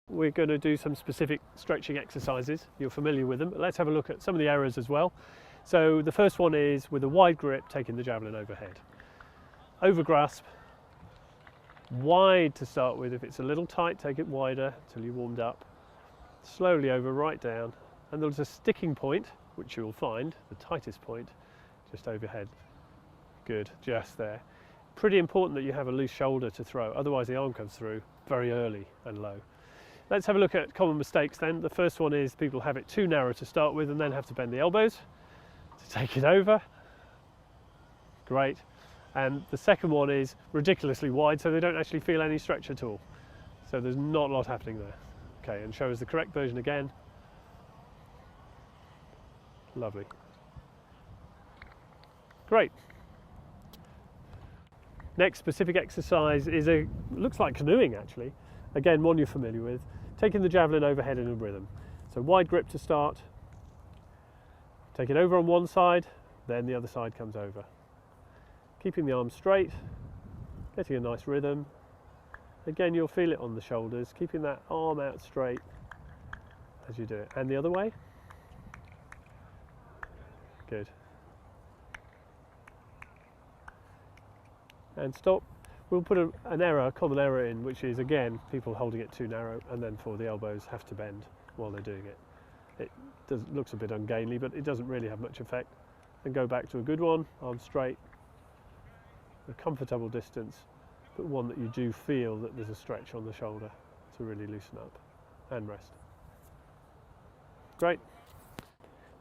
we're going to do some specific stretching exercises. You're familiar with them, but let's have a look at some of the errors as well. So the first one is with a wide grip, taking the javelin overhead. Over grasp, wide to start with. If it's a little tight, take it wider till you're warmed up. Slowly over, right down, and there's a sticking point, which you'll find, the tightest point, just overhead. Good, just there. Pretty important that you have a loose shoulder to throw, otherwise the arm comes through very early and low. Let's have a look at common mistakes then. The first one is people have it too narrow to start with and then have to bend the elbows to take it over. Great. And the second one is ridiculously wide, so they don't actually feel any stretch at all. So there's not a lot happening there. Okay, and show us the correct version again. Lovely. Great. Next specific exercise is looks like canoeing actually. Again, one you're familiar with. Taking the javelin overhead in a rhythm. So wide grip to start. Take it over on one side, then the other side comes over. Keeping the arm straight, getting a nice rhythm. Again, you'll feel it on the shoulders, keeping that arm out straight as you do it. And the other way. Good. And stop. We'll put a common error in, which is again, people holding it too narrow and then for the elbows have to bend while they're doing it. It looks a bit ungainly, but it doesn't really have much effect. And go back to a good one, arm straight, a comfortable distance, but one that you do feel that there's a stretch on the shoulder to really loosen up and rest. Great.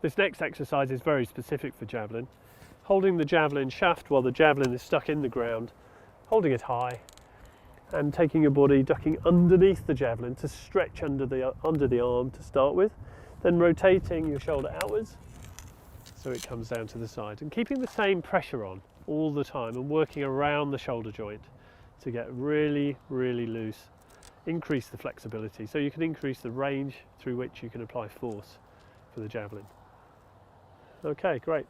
This next exercise is very specific for javelin. Holding the javelin shaft while the javelin is stuck in the ground, holding it high and taking your body, ducking underneath the javelin to stretch under the arm to start with, then rotating your shoulder outwards so it comes down to the side and keeping the same pressure on all the time and working around the shoulder joint to get really, really loose, increase the flexibility so you can increase the range through which you can apply force for the javelin. Okay, great.